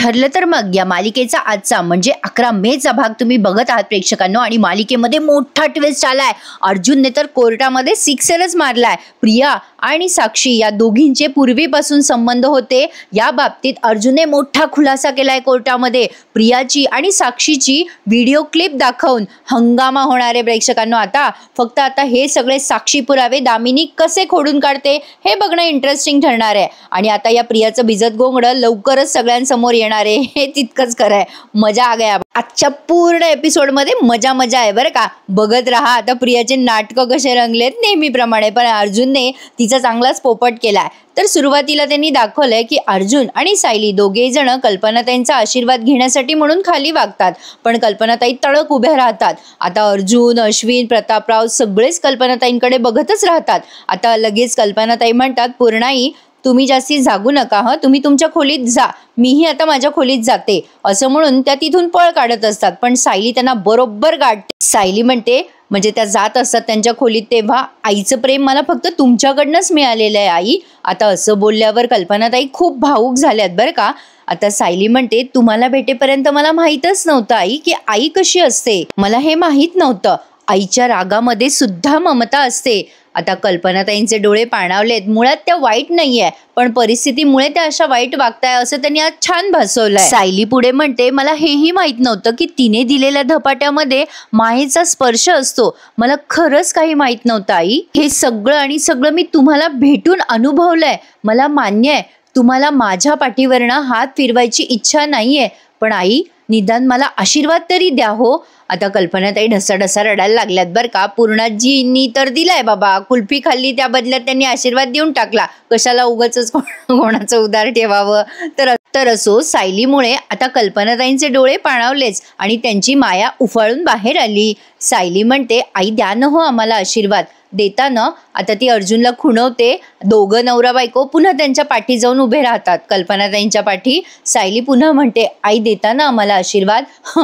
ठरलं तर मग या मालिकेचा आजचा म्हणजे 11 मेचा भाग तुम्ही बघत आहात प्रेक्षकांनो। आणि मालिकेमध्ये मोठा ट्विस्ट आलाय। अर्जुनने तर कोर्टामध्ये सिक्सरच मारलाय। प्रिया आणि साक्षी या दोघींचे पूर्वीपासून संबंध होते, या बाबतीत अर्जुनने मोठा खुलासा केलाय कोर्टामध्ये। प्रियाची आणि साक्षीची व्हिडिओ क्लिप दाखवून हंगामा होणार आहे प्रेक्षकांनो। आता हे सगळे साक्षी पुरावे दामिनी कसे खोडून काढते हे बघणं इंटरेस्टिंग ठरणार आहे। आणि आता या प्रियाचं भिजत गोंगडं लवकरच सगळ्यांसमोर येणार आहे, हे तितकंच खरं आहे। मजा आ गया। आजच्या पूर्ण एपिसोड मध्ये मजा आहे बरं का। बघत राहा आता प्रियाचे नाटकं कसे रंगलेत नेहमीप्रमाणे। पण अर्जुनने तिचा चांगलाच पोपट केलाय। तर सुरुवातीला त्यांनी दाखवलंय की अर्जुन आणि सायली दोघेही जण कल्पनाताईंचा आशीर्वाद घेण्यासाठी म्हणून खाली वागतात, पण कल्पनाताई तडक उभ्या राहतात। आता अर्जुन, अश्विन, प्रतापराव सगळेच कल्पनाताईंकडे बघतच राहतात। आता लगेच कल्पनाताई म्हणतात, पूर्णाई तुम्ही जास्ती जागू नका, तुम्ही तुमच्या खोलीत जा, मीही आता माझ्या खोलीत जाते, असं म्हणून त्या तिथून पळ काढत असतात। पण सायली त्यांना बरोबर गाठते। सायली म्हणते, म्हणजे त्या जात असतात त्यांच्या खोलीत, तेव्हा आईचं प्रेम मला फक्त तुमच्याकडनंच मिळालेलं आहे आई। आता असं बोलल्यावर कल्पनाताई खूप भावूक झाल्यात बरं का। आता सायली म्हणते, तुम्हाला भेटेपर्यंत मला माहीतच नव्हतं आई की आई कशी असते, मला हे माहीत नव्हतं। आईच्या रागामध्ये सुद्धा ममता असते। आता कल्पनाताईंचे डोळे पाणावलेत। मुळात त्या वाईट नाहीये, पण परिस्थितीमुळे त्या अशा वाईट वागताय असं त्यांनी आज छान भासवलंय। सायली पुढे म्हणते, मला हेही माहित नव्हतं की तिने दिलेल्या धपाट्यामध्ये मायेचा स्पर्श असतो, मला खरंच काही माहित नव्हतं आई। हे सगळं मी तुम्हाला भेटून अनुभवलंय। मला मान्य आहे तुम्हाला माझ्या पाठीवरनं हात फिरवायची इच्छा नाहीये, पण आई निदान मला आशीर्वाद तरी द्या हो। आता कल्पनाताई ढसाढसा रडायला लागल्यात बरं का। पूर्णाजींनी तर दिलाय बाबा, कुल्फी खाल्ली त्या बदल्यात त्यांनी आशीर्वाद देऊन टाकला, कशाला उगाचच कोणाचं उदार ठेवावं। तर असो, सायलीमुळे आता कल्पनाताईंचे डोळे पाणावलेच आणि त्यांची माया उफाळून बाहेर आली। सायली म्हणते, आई द्या न हो आम्हाला आशीर्वाद। देताना आता ती अर्जुनला खुणवते। दोघं नवरा बायको पुन्हा त्यांच्या पाठी जाऊन उभे राहतात, कल्पनाताईंच्या पाठी। सायली पुन्हा म्हणते, आई देताना आम्हाला आशीर्वाद।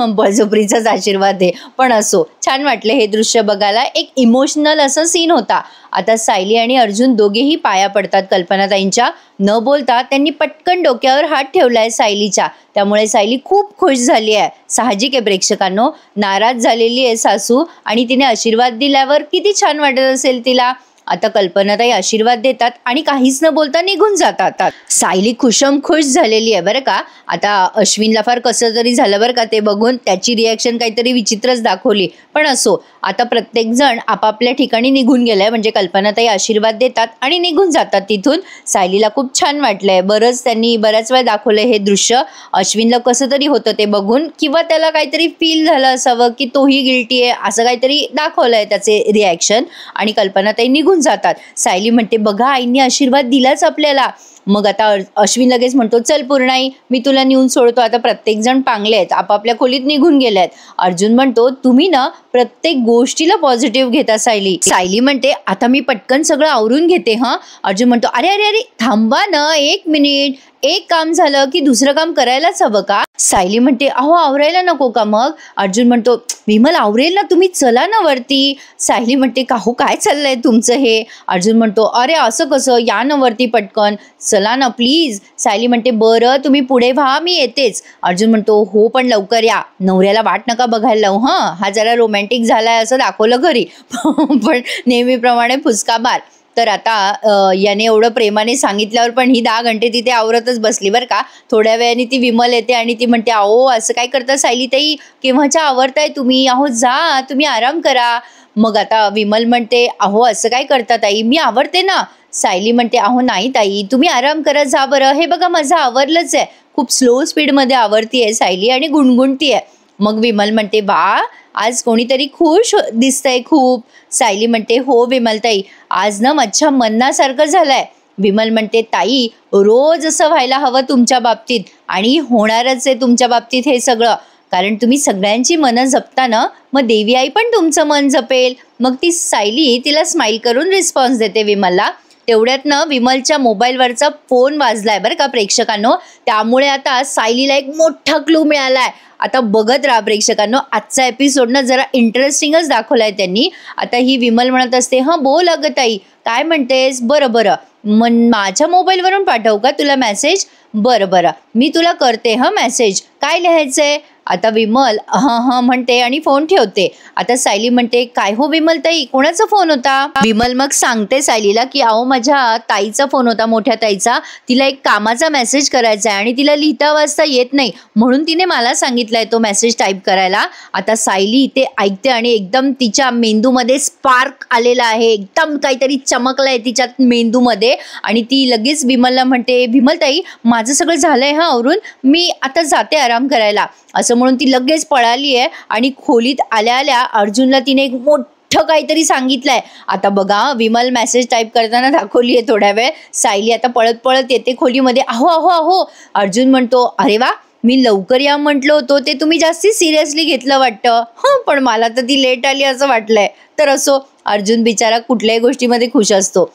बळजबरीचाच आशीर्वाद दे। पण असो, छान वाटले हे दृश्य बघायला, एक इमोशनल असं सीन होता। आता सायली आणि अर्जुन दोघेही पाया पडतात कल्पनाताईंच्या। न बोलता त्यांनी पटकन डोक्यावर हात ठेवलाय सायलीच्या, त्यामुळे सायली खूप खुश झाली आहे। साहजिक आहे प्रेक्षकांनो, नाराज झालेली आहे सासू आणि तिने आशीर्वाद दिल्यावर किती छान वाटत असेल तिला। आता कल्पनाताई आशीर्वाद देतात आणि काहीच न बोलता निघून जातात। सायली खुश झालेली आहे बरं का। आता अश्विनला फार कसं तरी झालं बरं का ते बघून, त्याची रिॲक्शन काहीतरी विचित्रच दाखवली। पण असो, आता प्रत्येक जण आपापल्या ठिकाणी निघून गेलाय, म्हणजे कल्पनाताई आशीर्वाद देतात आणि निघून जातात तिथून। सायलीला खूप छान वाटलंय, त्यांनी बऱ्याच वेळा दाखवलंय हे दृश्य। अश्विनला कसं तरी होतं ते बघून, किंवा त्याला काहीतरी फील झालं असावं की तोही गिल्टी आहे, असं काहीतरी दाखवलंय त्याचे रिॲक्शन। आणि कल्पनाताई निघून जातात। सायली म्हणते, बघा आईंनी आशीर्वाद दिलाच आपल्याला। मग आता अश्विन लगेच म्हणतो, चल पूर्णाई मी तुला नेऊन सोडतो। आता प्रत्येक जण पांगले आहेत, आपापल्या खोलीत निघून गेलेत। अर्जुन म्हणतो, तुम्ही ना प्रत्येक गोष्टीला पॉझिटिव्ह घेता सायली म्हणते, आता मी पटकन सगळं आवरून घेते अर्जुन म्हणतो, अरे अरे अरे थांबा ना, 1 मिनिट, एक काम झालं की दुसरं काम करायलाच हवं का? सायली म्हणते, अहो आवरायला नको का मग? अर्जुन म्हणतो, विमल आवरेल ना, तुम्ही चला ना वरती। सायली म्हणते, काहू काय चाललंय तुमचं हे? अर्जुन म्हणतो, अरे असं कसं, या ना वरती पटकन, चला ना प्लीज। सायली म्हणते, बरं तुम्ही पुढे व्हा, मी येतेच। अर्जुन म्हणतो, हो पण लवकर या, नवऱ्याला वाट नका बघायला लावू, हा जरा रोमॅन्टिक झालाय असं दाखवलं घरी, पण नेहमीप्रमाणे फुसका मार। तर आता याने एवढं प्रेमाने सांगितल्यावर पण ही 10 घंटे तिथे आवरतच बसली बरं का। थोड्या वेळाने ती विमल येते आणि ती म्हणते, अहो असं काय करता सायलीताई, केव्हाच्या आवरताय तुम्ही, अहो जा तुम्ही आराम करा। मग आता विमल म्हणते, अहो असं काय करता ताई, मी आवरते ना। सायली म्हणते, अहो नाही ताई तुम्ही आराम करा, जा बरं, हे बघा माझं आवरलंच आहे। खूप स्लो स्पीडमध्ये आवरतीये सायली आणि गुणगुणतीये। मग विमल म्हणते, वा आज कोणीतरी खुश दिसतंय खूप। सायली म्हणते, हो विमलताई, आज ना माझ्या मनासारखं झालंय। विमल म्हणते, ताई रोज असं व्हायला हवं तुमच्या बाबतीत, आणि होणारच आहे तुमच्या बाबतीत हे सगळं, कारण तुम्ही सगळ्यांची मनं जपता ना, मग देवी आई पण तुमचं मन जपेल। मग ती सायली तिला स्माइल करून रिस्पॉन्स देते विमलला। तेवढ्यात ना विमलच्या मोबाईलवरचा फोन वाजलाय बरं का प्रेक्षकांनो, त्यामुळे आता सायलीला एक मोठा क्लू मिळालाय। आता बघत राहा प्रेक्षकांनो, आजचा एपिसोड ना जरा इंटरेस्टिंगच दाखवलाय त्यांनी। आता ही विमल म्हणत असते, बोल अगं ताई काय म्हणतेस, बरं माझ्या मोबाईलवरून पाठवू का तुला मेसेज? बरं बरं, मी तुला करते मेसेज. काय लिहायचंय? आता विमल हं म्हणते आणि फोन ठेवते. आता सायली म्हणते, काय हो विमल ताई, कोणाचा फोन होता? विमल मग सांगते सायलीला की अहो माझ्या ताईचा फोन होता, मोठ्या ताईचा. तिला एक कामाचा मेसेज करायचा आहे आणि तिला लिहिता वाचता येत नाही, म्हणून तिने मला सांगितलंय तो मेसेज टाईप करायला. आता सायली ते ऐकते आणि एकदम तिच्या मेंदूमध्ये स्पार्क आलेला आहे, एकदम काहीतरी चमकलंय तिच्या मेंदूमध्ये. आणि ती लगेच विमलला म्हणते, विमल ताई माझं सगळं झालंय आवरून, मी आता जाते आराम करायला. असं म्हणून ती लगेच पळाली आहे आणि खोलीत आल्या आल्या अर्जुनला तिने एक मोठं काहीतरी सांगितलंय. आता बघा विमल मेसेज टाईप करताना दाखवली आहे थोड्या वेळ. सायली आता पळत पळत येते खोलीमध्ये. अहो अहो अहो, अर्जुन म्हणतो, अरे वा, मी लवकर या म्हटलो होतो, ते तुम्ही जास्ती सिरियसली घेतलं वाटतं. पण मला तर ती लेट आली असं वाटलंय. तर असो, अर्जुन बिचारा कुठल्याही गोष्टीमध्ये खुश असतो.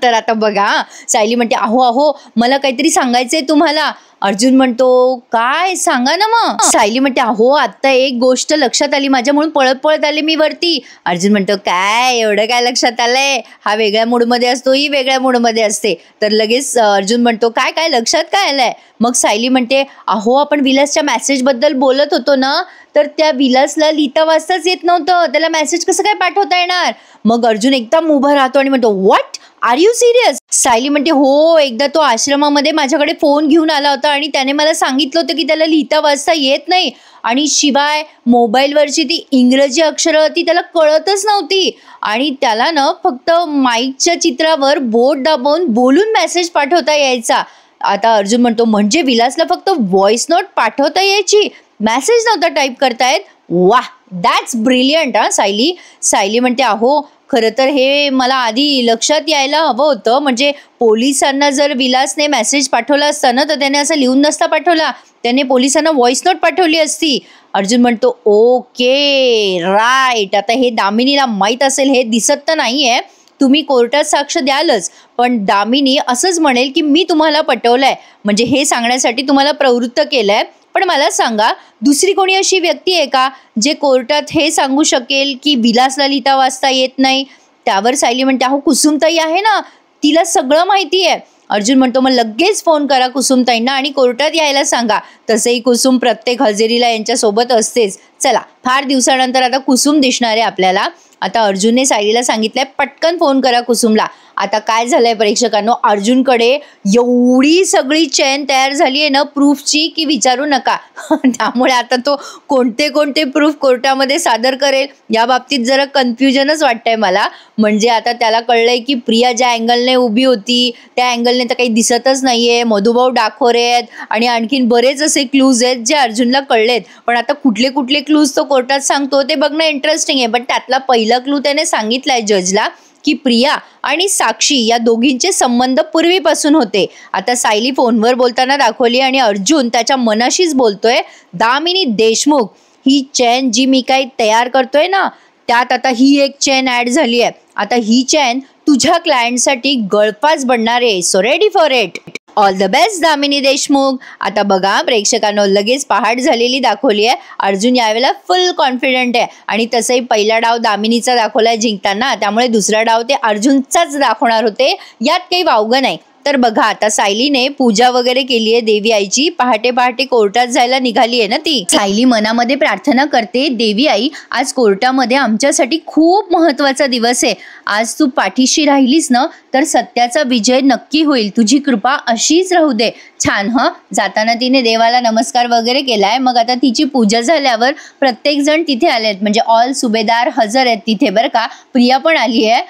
तर आता बघा सायली म्हणते, अहो अहो मला काहीतरी सांगायचंय तुम्हाला. अर्जुन म्हणतो, काय, सांगा ना मग. सायली म्हणते, अहो आता एक गोष्ट लक्षात आली माझ्या, म्हणून पळत पळत आले मी वरती. अर्जुन म्हणतो, काय एवढं काय लक्षात आलंय? हा वेगळ्या मूडमध्ये असतो, ही वेगळ्या मूडमध्ये असते. तर लगेच अर्जुन म्हणतो, काय काय लक्षात काय आलंय? मग सायली म्हणते, अहो आपण विलासच्या मेसेज बद्दल बोलत होतो ना, तर त्या विलासला लिहिता वाचताच येत नव्हतं, त्याला मेसेज कसं काय पाठवता येणार? मग अर्जुन एकदम उभा राहतो आणि म्हणतो, what, are you serious? Sayali म्हणते, हो, एकदा तो आश्रमामध्ये माझ्याकडे फोन घेऊन आला होता आणि त्याने मला सांगितलं होतं की त्याला लिहिता वाचता येत नाही, आणि शिवाय मोबाईलवरची ती इंग्रजी अक्षरं ती त्याला कळतच नव्हती, आणि त्याला ना फक्त माईकच्या चित्रावर बोट दाबवून बोलून मेसेज पाठवता यायचा. आता अर्जुन म्हणतो, म्हणजे विलासला फक्त व्हॉइस नोट पाठवता यायची, मेसेज नव्हता टाईप करतायत? वाह, दॅट्स ब्रिलियंट. सायली सायली म्हणते, अहो खरं तर हे मला आधी लक्षात यायला हवं होतं. म्हणजे पोलिसांना जर विलासने मेसेज पाठवला असता ना, तर त्याने असं लिहून नसता पाठवला, त्याने पोलिसांना व्हॉइस नोट पाठवली असती. अर्जुन म्हणतो, ओके राईट. आता हे दामिनीला माहीत असेल, हे दिसत तर नाहीये, तुम्ही कोर्टात साक्ष द्यालच, पण दामिनी असंच म्हणेल की मी तुम्हाला पटवलंय, म्हणजे हे सांगण्यासाठी तुम्हाला प्रवृत्त केलंय. पण मला सांगा, दुसरी कोणी अशी व्यक्ती आहे का जे कोर्टात हे सांगू शकेल की विलासला लिहिता वाचता येत नाही? त्यावर सायली म्हणते, अहो कुसुमताई आहे ना, तिला सगळं माहिती आहे. अर्जुन म्हणतो, मग लगेच फोन करा कुसुमताईंना आणि कोर्टात यायला सांगा. तसंही कुसुम प्रत्येक हजेरीला यांच्यासोबत असतेच. चला, फार दिवसानंतर आता कुसुम दिसणार आहे आपल्याला. आता अर्जुनने सायलीला सांगितलंय, पटकन फोन करा कुसुमला. आता काय झालंय प्रेक्षकांनो, अर्जुनकडे एवढी सगळी चेन तयार झाली आहे ना प्रूफची की विचारू नका. त्यामुळे आता तो कोणते कोणते प्रूफ कोर्टामध्ये सादर करेल या बाबतीत जरा कन्फ्युजनच वाटतंय मला. म्हणजे आता त्याला कळलंय की प्रिया ज्या अँगलने उभी होती त्या अँगलने तर काही दिसतच नाहीये, मधुभाऊ डाखोरे आहेत आणि आणखीन बरेच असे क्लूज आहेत जे अर्जुनला कळलेत. पण आता कुठले कुठले क्लूज तो कोर्टात सांगतो ते बघणं इंटरेस्टिंग आहे. पण त्यातला पहिला क्लू त्याने सांगितलाय जजला की प्रिया आणि साक्षी या दोघींचे संबंध पूर्वीपासून होते. आता सायली फोनवर बोलताना दाखवली आणि अर्जुन त्याच्या मनाशीच बोलतोय. दामिनी देशमुख, ही चेन जी मी काही तयार करतोय ना, त्यात आता ही एक चेन ऍड झाली आहे. आता ही चेन तुझ्या क्लायंटसाठी गळफास बनणार आहे, so ready for it. All the best Damini Deshmukh. आता बघा प्रेक्षकांनो, लगेच पहाट झालेली दाखवली आहे. अर्जुन यावेळेला फुल कॉन्फिडंट आहे आणि तसंही पहिला डाव दामिनीचा दाखवलाय जिंकताना, त्यामुळे दुसरा डाव ते अर्जुनचाच दाखवणार होते, यात काही वावगं नाही. तर बघा आता सायलीने पूजा वगैरे केली आहे देवी आईची. पहाटे पहाटे कोर्टात जायला निघाली आहे ना ती. सायली मनामध्ये प्रार्थना करते, देवी आई आज कोर्टामध्ये आमच्यासाठी खूप महत्त्वाचा दिवस आहे. आज तू पाठीशी राहिलीस ना तर सत्याचा विजय नक्की होईल, तुझी कृपा अशीच राहू दे. छान. जाताना तिने देवाला नमस्कार वगैरे केलाय. मग आता तिची पूजा झाल्यावर प्रत्येक जण तिथे आलेत, म्हणजे ऑल सुभेदार हजर आहेत तिथे बरं का. प्रिया पण आली आहे.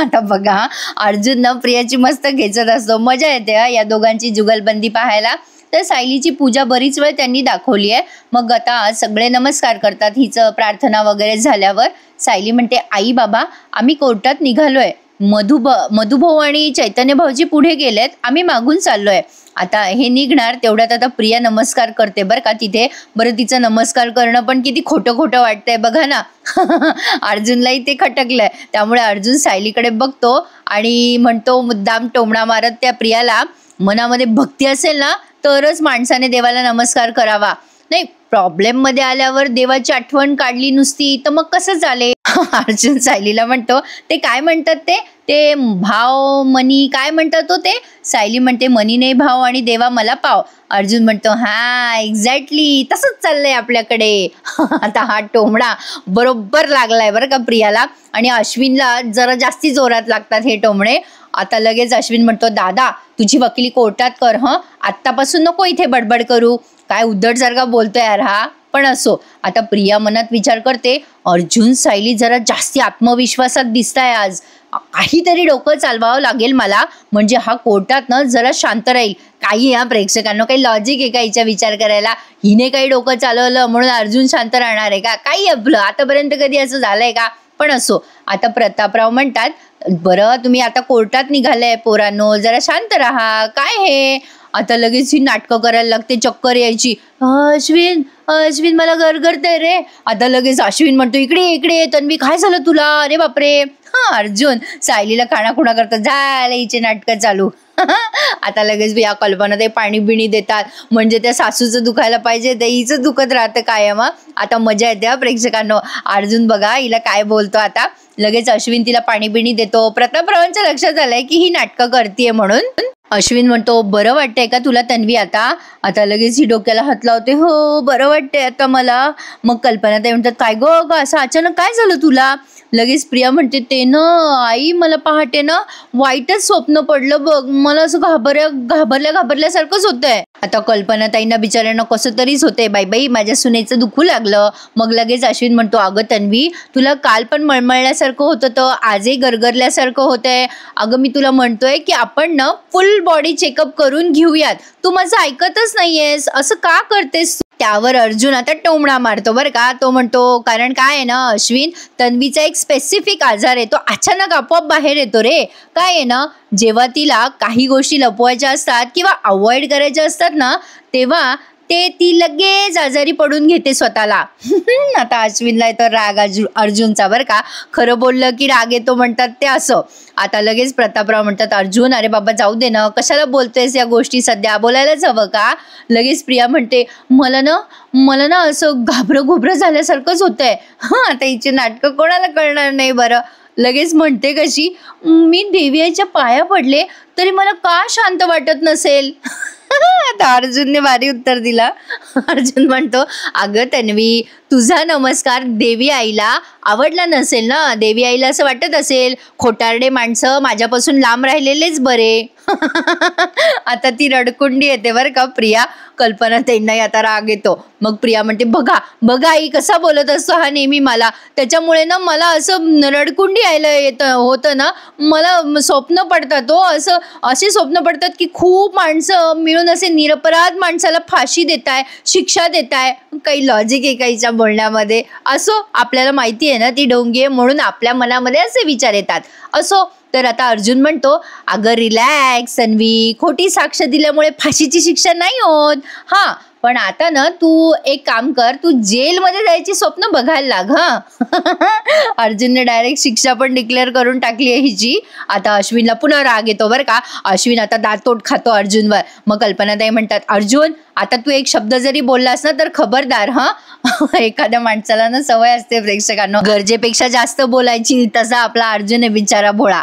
आता बघा अर्जुन न प्रियाची मस्त खेचत असतो, मजा येते या दोघांची जुगलबंदी पाहायला. तर सायलीची पूजा बरीच वेळ त्यांनी दाखवली आहे. मग आता सगळे नमस्कार करतात हिचं प्रार्थना वगैरे झाल्यावर. सायली म्हणते, आई बाबा आम्ही कोर्टात निघालोय, मधुभाऊ आणि चैतन्य भाऊजी पुढे गेलेत, आम्ही मागून चाललोय. आता हे निघणार तेवढ्यात आता प्रिया नमस्कार करते बरं का तिथे. बरं तिचं नमस्कार करणं पण किती खोटं खोटं वाटतंय बघा ना. अर्जुनलाही ते खटकलंय. त्यामुळे अर्जुन सायलीकडे बघतो आणि म्हणतो मुद्दाम टोमणा मारत त्या प्रियाला, मनामध्ये भक्ती असेल ना तरच माणसाने देवाला नमस्कार करावा, नाही प्रॉब्लेम मध्ये आल्यावर देवाची आठवण काढली नुसती तर मग कसं चालेल. अर्जुन सायलीला म्हणतो, ते काय म्हणतात ते, ते भाव मनी काय म्हणतात तो ते. सायली म्हणते मनी नाही भाव आणि देवा मला पाव. अर्जुन म्हणतो हा एक्झॅक्टली तसंच चाललंय आपल्याकडे. आता हा टोमणा बरोबर लागलाय बरं का प्रियाला, आणि अश्विनला जरा जास्ती जोरात लागतात हे टोमणे. आता लगेच अश्विन म्हणतो दादा तुझी वकिली कोर्टात कर आत्तापासून नको इथे बडबड करू. काय उद्धटसारखा बोलतोय यार हा. पण असो, आता प्रिया मनात विचार करते अर्जुन सायली जरा जास्ती आत्मविश्वासात दिसताय आज. काहीतरी डोकं चालवावं लागेल मला, म्हणजे हा कोर्टात ना जरा शांत राहील. काही या प्रेक्षकांना काही लॉजिक आहे का हिचा विचार करायला. हिने काही डोकं चालवलं म्हणून अर्जुन शांत राहणार आहे का. काही आपलं आतापर्यंत कधी असं झालंय का. पण असो, आता प्रतापराव म्हणतात बरं तुम्ही आता कोर्टात निघालंय पोरांनो, जरा शांत राहा. काय हे आता लगेच ही नाटकं करायला लागते, चक्कर यायची. अश्विन अश्विन मला गरगरतंय रे. आता लगेच अश्विन म्हणतो इकडे इकडे तन्वी काय झालं तुला. अरे बापरे. अर्जुन सायलीला खाणाखुणा करतो, झाले हिचे नाटकं चालू. आता लगेच या कल्पना ते पाणी बिणी देतात, म्हणजे त्या सासूचं दुखायला पाहिजे ते हिचं दुखत राहतं कायम. आता मजा येते प्रेक्षकांनो. अर्जुन बघा हिला काय बोलतो आता. लगेच अश्विन तिला पाणी बिणी देतो. प्रतापरावांच्या लक्षात आलंय की ही नाटकं करतीये म्हणून. अश्विन म्हणतो बरं वाटतंय का तुला तन्वी आता. आता लगेच ही डोक्याला हात लावते, हो बरं वाटतंय आता मला. मग कल्पना ताई म्हणतात काय गं असं अचानक काय झालं तुला. लगेच प्रिया म्हणते ते ना आई मला पहाटे ना वाईटच स्वप्न पडलं बघ, मला असं घाबरल्यासारखंच होतंय. आता कल्पना ताईंना बिचाऱ्यांना कसं तरीच होतंय, बाई माझ्या सुनेचं दुखू लागलं. मग लगेच अश्विन म्हणतो अगं तन्वी तुला काल पण मळमळल्यासारखं होतं तर आजही गरगरल्यासारखं होतंय. अगं मी तुला म्हणतोय की आपण ना फुल बॉडी चेकअप करून घेऊयात. तू माझं ऐकतच नाहीयेस, असं का करतेस. त्यावर अर्जुन आता टोमणा मारतो बरं का. तो म्हणतो कारण काय आहे ना अश्विन, तन्वीचा एक स्पेसिफिक आजार आहे, तो अचानक आपोआप बाहेर येतो रे. काय आहे ना जेव्हा तिला काही गोष्टी लपवायच्या असतात किंवा अवॉइड करायच्या असतात ना, तेव्हा ती लगेच आजारी पडून घेते स्वतःला. आता अश्विनला येतो राग अर्जुनचा बरं का. खरं बोललं की राग येतो म्हणतात ते असं. आता लगेच प्रतापराव म्हणतात अर्जुन अरे बाबा जाऊ दे ना, कशाला बोलतोयस या गोष्टी, सध्या बोलायलाच हवं का. लगेच प्रिया म्हणते मला ना असं घाबरं झाल्यासारखंच होतंय. आता हिचे नाटकं कोणाला कळणार नाही बरं. लगेच म्हणते कशी मी देवी आईच्या पाया पडले तरी मला का शांत वाटत नसेल. आता अर्जुनने भारी उत्तर दिला. अर्जुन म्हणतो अगं तन्वी तुझा नमस्कार देवी आईला आवडला नसेल ना, देवी आईला असं वाटत असेल खोटारडे माणसं माझ्यापासून लांब राहिलेलेच बरे. आता ती रडकुंडी येते बरं का प्रिया. कल्पना ताईंनाही आता राग येतो. मग प्रिया म्हणते बघा आई कसा बोलत असतो हा नेहमी मला, त्याच्यामुळे ना मला असं रडकुंडी यायला होतं ना, मला स्वप्न पडतात असे स्वप्न पडतात की खूप माणसं मिळून असे निरपराध माणसाला फाशी देताय, शिक्षा देताय. काही लॉजिक आहे काहीच्या बोलण्यामध्ये. असो आपल्याला माहिती आहे ना ती ढोंगी आहे म्हणून आपल्या मनामध्ये असे विचार येतात. असो तर आता अर्जुन म्हणतो अगं रिलॅक्स तन्वी, खोटी साक्ष दिल्यामुळे फाशीची शिक्षा नाही होत. हा पण आता ना तू एक काम कर, तू जेलमध्ये जायची स्वप्न बघायला लाग. अर्जुनने डायरेक्ट शिक्षा पण डिक्लेअर करून टाकली आहे हिची. आता अश्विनला पुन्हा राग येतो बरं का. अश्विन आता दातोट खातो अर्जुनवर. मग कल्पनाताई म्हणतात अर्जुन आता तू एक शब्द जरी बोललास ना तर खबरदार. एखाद्या माणसाला ना सवय असते प्रेक्षकांना गरजेपेक्षा जास्त बोलायची, तसा आपला अर्जुन आहे बिचारा भोळा.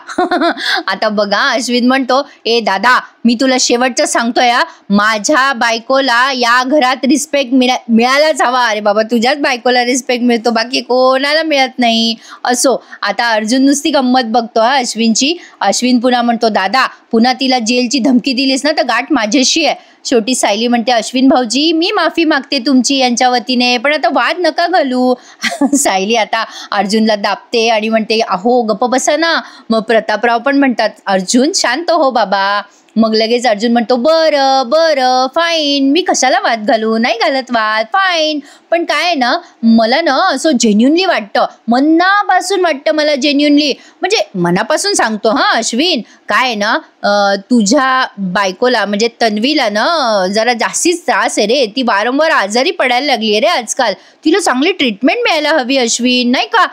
आता बघा अश्विन म्हणतो ए दादा मी तुला शेवटचं सांगतोय, माझ्या बायकोला या घरात रिस्पेक्ट मिळायलाच हवा. अरे बाबा तुझ्याच बायकोला रिस्पेक्ट मिळतो, बाकी कोणाला मिळत नाही. असो आता अर्जुन नुसती गंमत बघतो अश्विनची. अश्विन पुन्हा म्हणतो दादा पुन्हा तिला जेलची धमकी दिलीस ना तर गाठ माझ्याशी आहे. शेवटी सायली म्हणते अश्विन भाऊजी मी माफी मागते तुमची यांच्या वतीने, पण आता वाद नका घालू. सायली आता अर्जुनला दाबते आणि म्हणते अहो गप्प बसा ना. मग प्रतापराव पण म्हणतात अर्जुन शांत हो बाबा. मग लगेच अर्जुन म्हणतो बरं फाईन, मी कशाला वाद घालू, नाही घालत वाद, फाईन. पण काय आहे ना मला ना असं जेन्युनली वाटतं, मनापासून वाटतं मला जेन्युनली, म्हणजे मनापासून सांगतो अश्विन. काय आहे ना तुझ्या बायकोला म्हणजे तन्वीला ना जरा जास्तीच त्रास आहे रे, ती वारंवार आजारी पडायला लागली आहे रे आजकाल, तिला चांगली ट्रीटमेंट मिळायला हवी अश्विन, नाही का?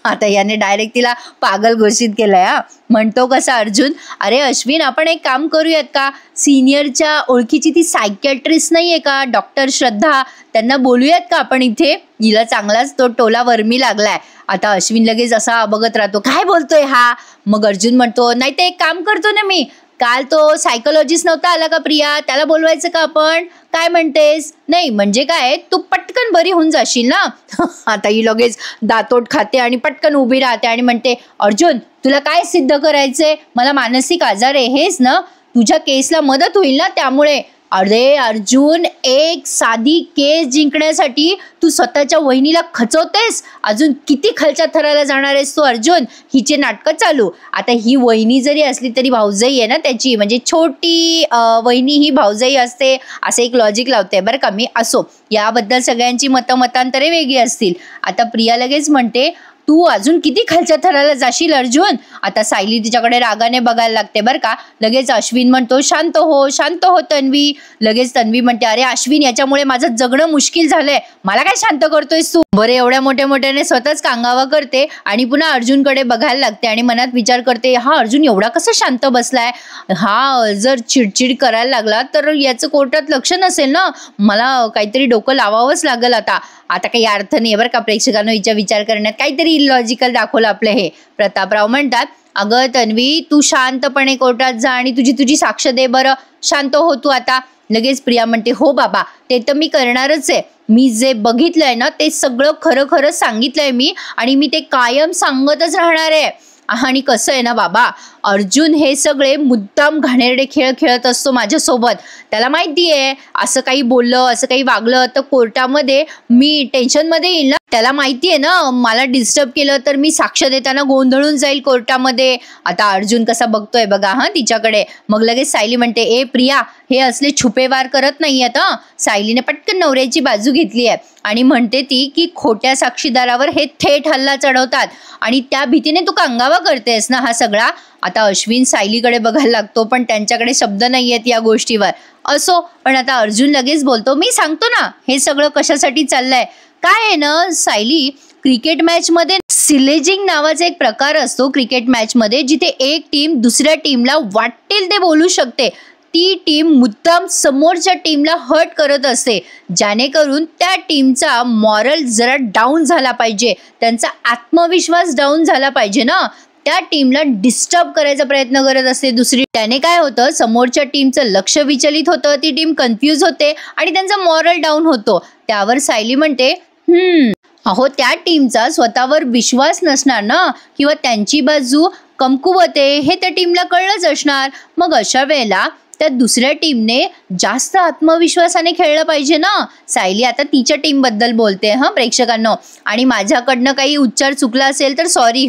आता याने डायरेक्ट तिला पागल घोषित केलंय. म्हणतो कसा अर्जुन, अरे अश्विन आपण एक काम करूयात का, सिनियरच्या ओळखीची ती सायकॅट्रिस्ट नाही आहे का डॉक्टर श्रद्धा, त्यांना बोलूयात का आपण इथे, हिला चांगलाच तो टोला वर्मी लागलाय. आता अश्विन लगेच असा बघत राहतो, काय बोलतोय हा. मग अर्जुन म्हणतो, नाही ते एक काम करतो ना मी, काल तो सायकोलॉजिस्ट नव्हता आला का प्रिया, त्याला बोलवायचं का आपण, काय म्हणतेस? नाही म्हणजे काय, तू पटकन बरी होऊन जाशील ना. आता ही लगेच दातोट खाते आणि पटकन उभी राहते आणि म्हणते, अर्जुन तुला काय सिद्ध करायचंय, मला मानसिक आजार आहे हेच ना, तुझ्या केसला मदत होईल ना त्यामुळे. अरे अर्जुन, एक साधी केस जिंकण्यासाठी तू स्वतःच्या वहिनीला खचवतेस, अजून किती खालच्या थराला जाणार आहेस तू अर्जुन, हिचे नाटकं चालू. आता ही वहिनी जरी असली तरी भाऊजाई आहे ना त्याची, म्हणजे छोटी वहिनी ही भाऊजाई असते असं एक लॉजिक लावते बरं का मी. असो, याबद्दल सगळ्यांची मतांतरे वेगळी असतील. आता प्रिया लगेच म्हणते, तू अजून किती खालच्या थराला जाशील अर्जुन. आता सायली तिच्याकडे रागाने बघायला लागते बरं का. लगेच अश्विन म्हणतो, शांत हो तन्वी. लगेच तन्वी म्हणते, अरे अश्विन याच्यामुळे माझं जगणं मुश्किल झालंय, मला काय शांत करतोयस तू. बरं एवढ्या मोठ्याने स्वतःच कांगावा करते आणि पुन्हा अर्जुनकडे बघायला लागते आणि मनात विचार करते, हा अर्जुन एवढा कसा शांत बसलाय, हा जर चिडचिड करायला लागला तर याचं कोर्टात लक्ष नसेल ना, मला काहीतरी डोकं लावावंच लागेल. आता काही अर्थ नाही बरं का प्रेक्षकांनो हिचा विचार करण्यात, काहीतरी इलॉजिकल दाखवलं आपलं हे. प्रतापराव म्हणतात, अगं तन्वी तू शांतपणे कोर्टात जा आणि तुझी साक्ष दे बरं, शांत हो तू आता. लगेच प्रिया म्हणते, हो बाबा ते तर मी करणारच आहे, मी जे बघितलंय ना ते सगळं खरं सांगितलंय मी आणि मी ते कायम सांगतच राहणार आहे. आणि कसं आहे ना बाबा, अर्जुन हे सगळे मुद्दाम घाणेरडे खेळ खेळत असतो माझ्यासोबत, त्याला माहिती आहे असं काही बोललं असं काही वागलं तर कोर्टामध्ये मी टेन्शनमध्ये येईल ना, त्याला माहिती आहे ना मला डिस्टर्ब केलं तर मी साक्ष देताना गोंधळून जाईल कोर्टामध्ये. आता अर्जुन कसा बघतोय बघा तिच्याकडे. मग लगेच सायली म्हणते, ए प्रिया हे असले छुपे वार करत नाही आता. सायलीने पटकन नवऱ्याची बाजू घेतली आहे आणि म्हणते ती की खोट्या साक्षीदारावर हे थेट हल्ला चढवतात आणि त्या भीतीने तू कांगावा करतेस ना हा सगळा. आता अश्विन सायलीकडे बघायला लागतो पण त्यांच्याकडे शब्द नाही आहेत या गोष्टीवर. असो, पण आता अर्जुन लगेच बोलतो, मी सांगतो ना हे सगळं कशासाठी चाललंय. काय आहे ना सायली, क्रिकेट मॅच मध्ये सिलेजिंग नावाचा एक प्रकार असतो क्रिकेट मॅच मध्ये, जिथे एक टीम दुसऱ्या टीमला वाटेल ते बोलू शकते. ती टीम मुद्दाम समोरच्या टीमला हर्ट करत असते, जेणेकरून त्या टीमचा मॉरल जरा डाऊन झाला पाहिजे, त्यांचा आत्मविश्वास डाऊन झाला पाहिजे ना. त्या टीमला डिस्टर्ब करायचा प्रयत्न करत असते दुसरी. त्याने काय होतं, समोरच्या टीमचं लक्ष विचलित होतं, ती टीम कन्फ्यूज होते आणि त्यांचा मॉरल डाऊन होतो. त्यावर सायली म्हणते, अहो त्या टीमचा स्वतःवर विश्वास नसणार ना, किंवा त्यांची बाजू कमकुवत आहे हे त्या टीमला कळलंच असणार. मग अशा वेळेला त्या दुसऱ्या टीमने जास्त आत्मविश्वासाने खेळलं पाहिजे ना. सायली आता तिच्या टीम बद्दल बोलते प्रेक्षकांनो, आणि माझ्याकडनं काही उच्चार चुकला असेल तर सॉरी.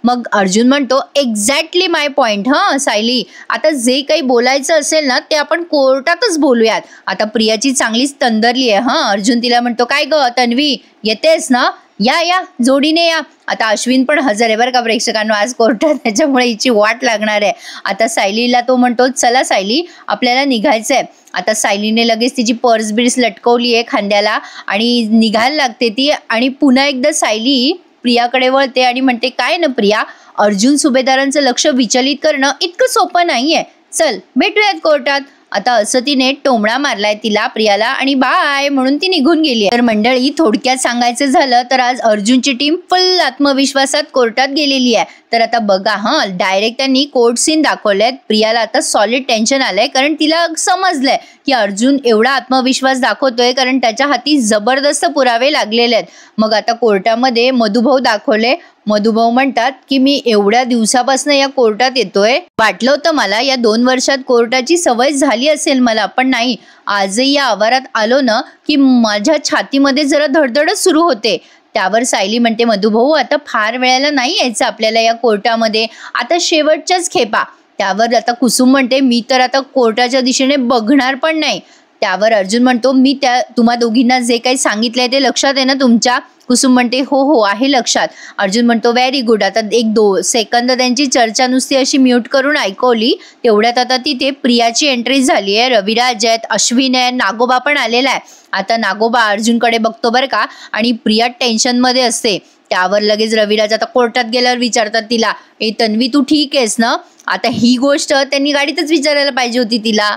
मग अर्जुन म्हणतो, एक्झॅक्टली माय पॉइंट. सायली आता जे काही बोलायचं असेल ना ते आपण कोर्टातच बोलूयात. आता प्रियाची चांगलीच तंदरली आहे. अर्जुन तिला म्हणतो, काय ग तन्वी येतेस ना, या जोडीने या. आता अश्विन पण हजर आहे बरं का प्रेक्षकांनो आज कोर्टात, त्याच्यामुळे हिची वाट लागणार आहे. आता सायलीला तो म्हणतो, चला सायली आपल्याला निघायचंय. आता सायलीने लगेच तिची पर्स बिर्स लटकवली आहे खांद्याला आणि निघायला लागते ती. आणि पुन्हा एकदा सायली प्रियाकडे वळते आणि म्हणते, काय ना प्रिया, अर्जुन सुभेदारांचं लक्ष विचलित करणं इतकं सोपं नाहीये, चल भेटूयात कोर्टात. आता असं तिने टोमणा मारलाय तिला प्रियाला आणि बाय म्हणून ती निघून गेली. तर मंडळी थोडक्यात सांगायचं झालं तर आज अर्जुनची टीम फुल आत्मविश्वासात कोर्टात गेलेली आहे. तर आता बघा डायरेक्ट त्यांनी कोर्ट सीन दाखवलेत. प्रियाला आता सॉलिड टेन्शन आलंय, कारण तिला समजलंय की अर्जुन एवढा आत्मविश्वास दाखवतोय कारण त्याच्या हाती जबरदस्त पुरावे लागलेले आहेत. मग आता कोर्टामध्ये मधुभाऊ दाखवले. मधुभाऊ म्हणतात की मी एवढ्या दिवसापासून या कोर्टात येतोय, वाटलं होतं मला या 2 वर्षात कोर्टाची सवय झाली असेल मला, पण नाही, आजही या आवारात आलो ना की माझ्या छातीमध्ये जरा धडधडच सुरू होते. त्यावर सायली म्हणते, मधुभाऊ आता फार वेळेला नाही यायचं आपल्याला या कोर्टामध्ये, आता शेवटच्याच खेपा. त्यावर आता कुसुम म्हणते, मी तर आता कोर्टाच्या दिशेने बघणार पण नाही. त्यावर अर्जुन म्हणतो, मी तुम्हा दोघींना जे काही सांगितलंय ते लक्षात आहे ना तुमच्या, कुसुम म्हणते हो हो आहे लक्षात. अर्जुन म्हणतो व्हेरी गुड. आता 1-2 सेकंद त्यांची चर्चा नुसती अशी म्यूट करून ऐकवली. तेवढ्यात आता तिथे प्रियाची एंट्री झाली आहे. रविराज आहेत, अश्विन आहे, नागोबा पण आलेला आहे. आता नागोबा अर्जुनकडे बघतो बरं का आणि प्रिया टेन्शनमध्ये असते. त्यावर लगेच रविराज आता कोर्टात गेल्यावर विचारतात तिला, ए तन्वी तू ठीक आहेस ना? आता ही गोष्ट त्यांनी गाडीतच विचारायला पाहिजे होती तिला.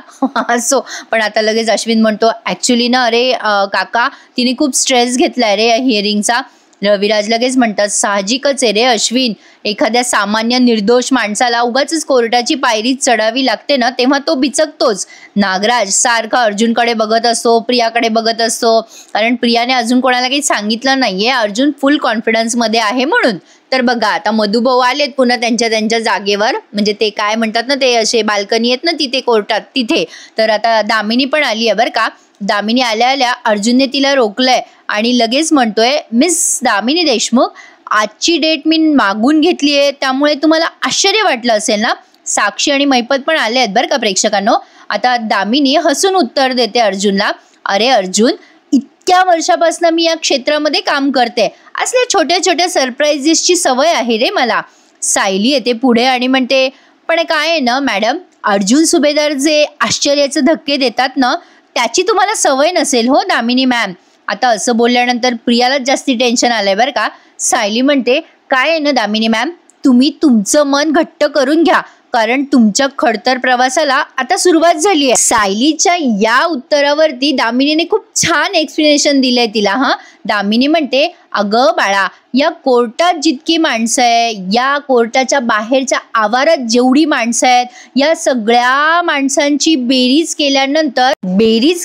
असो, पण आता लगेच अश्विन म्हणतो ॲक्च्युली ना अरे काका तिने खूप स्ट्रेस घेतलाय रे या हिअरिंगचा. रविराज लगेच म्हणतात साहजिकच आहे रे अश्विन, एखाद्या सामान्य निर्दोष माणसाला उगाच कोर्टाची पायरी चढावी लागते ना तेव्हा तो बिचकतोच. नागराज सारखा अर्जुनकडे बघत असतो, प्रियाकडे बघत असतो, कारण प्रियाने अजून कोणाला काही सांगितलं नाहीये अर्जुन फुल कॉन्फिडन्समध्ये आहे म्हणून. तर बघा आता मधुभाऊ आलेत पुन्हा त्यांच्या जागेवर, म्हणजे ते काय म्हणतात ना ते असे बाल्कनी आहेत ना तिथे कोर्टात तिथे. तर आता दामिनी पण आली आहे बरं का. दामिनी आल्या आल्या अर्जुनने तिला रोखलंय आणि लगेच म्हणतोय मिस दामिनी देशमुख, आजची डेट मी मागून घेतली आहे त्यामुळे तुम्हाला आश्चर्य वाटलं असेल ना. साक्षी आणि मैपत पण आले आहेत बरं का प्रेक्षकांनो. आता दामिनी हसून उत्तर देते अर्जुनला, अरे अर्जुन इतक्या वर्षापासून मी या क्षेत्रामध्ये काम करते, असल्या छोट्या छोट्या सरप्राईजेसची सवय आहे रे मला. सायली येते पुढे आणि म्हणते पण काय आहे ना मॅडम, अर्जुन सुभेदार जे आश्चर्याचे धक्के देतात ना त्याची तुम्हाला सवय नसेल हो दामिनी मॅम. आता असं बोलल्यानंतर प्रियालाच जास्ती टेन्शन आलंय बरं का. सायली म्हणते काय आहे ना दामिनी मॅम, तुम्ही तुमचं मन घट्ट करून घ्या कारण तुमच्या खडतर प्रवासाला आता सुरुवात झाली आहे. सायलीच्या या उत्तरावरती दामिनीने खूप छान एक्सप्लेनेशन दिलंय तिला. दामिनी म्हणते अगं बाळा, या कोर्टात जितकी माणसं आहे, या कोर्टाच्या बाहेरच्या आवारात जेवढी माणसं आहेत, या सगळ्या माणसांची बेरीज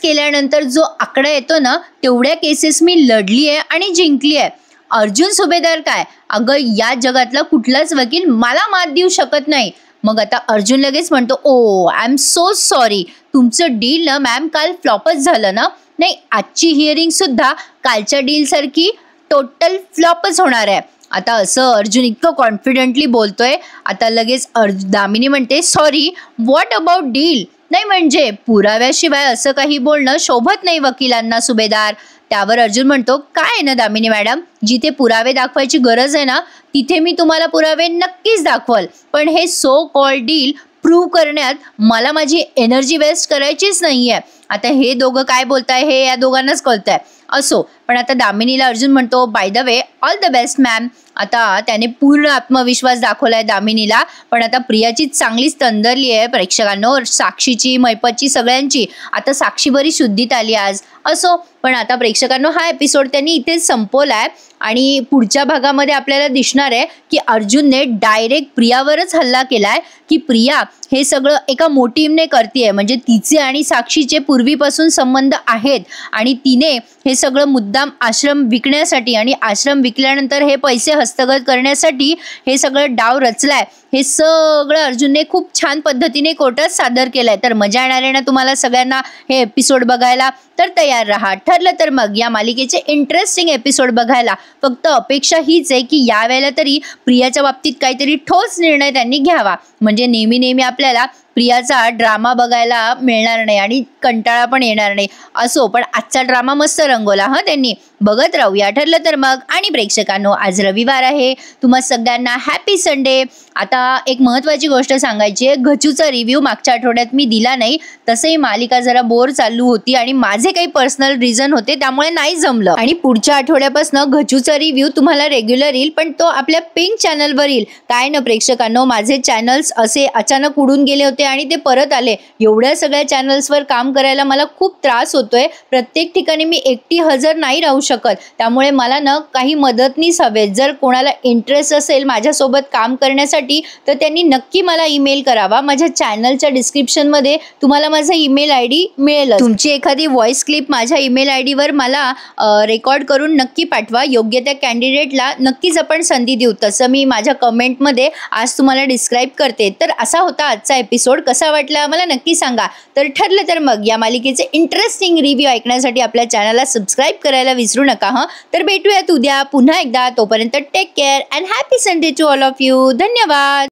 केल्यानंतर जो आकडा येतो ना तेवढ्या केसेस मी लढली आहे आणि जिंकली आहे. अर्जुन सुभेदार काय, अगं या जगातला कुठलाच वकील मला मात देऊ शकत नाही. मग आता अर्जुन लगेच म्हणतो ओ आय एम सो सॉरी, तुमचं डील ना मॅम काल फ्लॉपच झालं ना. नाही, आजची हिअरिंग सुद्धा कालच्या डील सारखी टोटल फ्लॉपच होणार आहे. आता असं अर्जुन इतकं कॉन्फिडेंटली बोलतोय. आता लगेच दामिनी म्हणते सॉरी व्हॉट अबाउट डील, नाही म्हणजे पुराव्याशिवाय असं काही बोलणं शोभत नाही वकिलांना सुभेदार. त्यावर अर्जुन म्हणतो काय आहे ना दामिनी मॅडम, जिथे पुरावे दाखवायची गरज आहे ना तिथे मी तुम्हाला पुरावे नक्कीच दाखवल, पण हे सो कॉल्ड डील प्रूव्ह करण्यात मला माझी एनर्जी वेस्ट करायचीच नाहीये. आता हे दोघं काय बोलताय हे या दोघांनाच कळतंय. असो, पण आता दामिनीला अर्जुन म्हणतो by the way all the best ma'am. आता त्याने पूर्ण आत्मविश्वास दाखवलाय दामिनीला. पण आता प्रियाची चांगलीच तंदरली आहे प्रेक्षकांनो, साक्षीची मैपतची सगळ्यांची. आता साक्षी बरी शुद्धीत आली आज. असो, पण आता प्रेक्षकांनो हा एपिसोड त्यांनी इथेच संपवलाय आणि पुढच्या भागामध्ये आपल्याला दिसणार आहे की अर्जुनने डायरेक्ट प्रियावरच हल्ला केलाय की प्रिया हे सगळं एका मोटिव्हने करतेय, म्हणजे तिचे आणि साक्षीचे पूर्वीपासून संबंध आहेत आणि तिने हे सगळं मुद्दाम आश्रम विकण्यासाठी आणि आश्रम विकल्यानंतर हे पैसे हस्तगत करण्यासाठी हे सगळं डाव रचलाय. हे सगळं अर्जुनने खूप छान पद्धतीने कोर्टात सादर केलंय. तर मजा येणार आहे ना तुम्हाला सगळ्यांना हे एपिसोड बघायला, तर तयार राहा. ठरलं तर मग या मालिकेचे इंटरेस्टिंग एपिसोड बघायला. फक्त अपेक्षा हीच आहे की यावेळेला तरी प्रियाच्या बाबतीत काहीतरी ठोस निर्णय त्यांनी घ्यावा, म्हणजे नेहमी आपल्याला प्रियाचा ड्रामा बघायला मिळणार नाही आणि कंटाळा पण येणार नाही. असो, पण आजचा ड्रामा मस्त रंगवला त्यांनी. बघत राहूया ठरलं तर मग. आणि प्रेक्षकांनो आज रविवार आहे, तुम्हा सगळ्यांना हॅपी संडे. आता एक महत्त्वाची गोष्ट सांगायची आहे, घचूचा रिव्ह्यू मागच्या आठवड्यात मी दिला नाही. तसंही मालिका जरा बोर चालू होती आणि माझे काही पर्सनल रिझन होते त्यामुळे नाही जमलं. आणि पुढच्या आठवड्यापासून घचूचा रिव्ह्यू तुम्हाला रेग्युलर येईल, पण तो आपल्या पिंक चॅनलवर येईल. काय ना प्रेक्षकांनो, माझे चॅनल्स असे अचानक उडून गेले होते आणि ते परत आले. एवढ्या सगळ्या चॅनल्सवर काम करायला मला खूप त्रास होतोय. प्रत्येक ठिकाणी मी एकटी हजर नाही राहू शकत, त्यामुळे मला ना काही मदतनीस हवे. जर कोणाला इंटरेस्ट असेल माझ्यासोबत काम करण्यासाठी तर त्यांनी नक्की मला ईमेल करावा. माझ्या चॅनलच्या डिस्क्रिप्शनमध्ये तुम्हाला माझा ईमेल ID मिळेल. तुमची एखादी व्हॉइस क्लिप माझ्या ईमेल IDवर मला रेकॉर्ड करून नक्की पाठवा. योग्य त्या कॅन्डिडेटला नक्कीच आपण संधी देऊ, तसं मी माझ्या कमेंटमध्ये आज तुम्हाला डिस्क्राईब करते. तर असा होता आजचा एपिसोड. कसा वाटला मला नक्की सांगा. तर ठरलं तर मग या मालिकेचे इंटरेस्टिंग रिव्ह्यू ऐकण्यासाठी आपल्या चॅनलला सबस्क्राईब करायला विसरू नका. तर भेटूयात उद्या पुन्हा एकदा. तोपर्यंत take care and happy Sunday to all of you. धन्यवाद.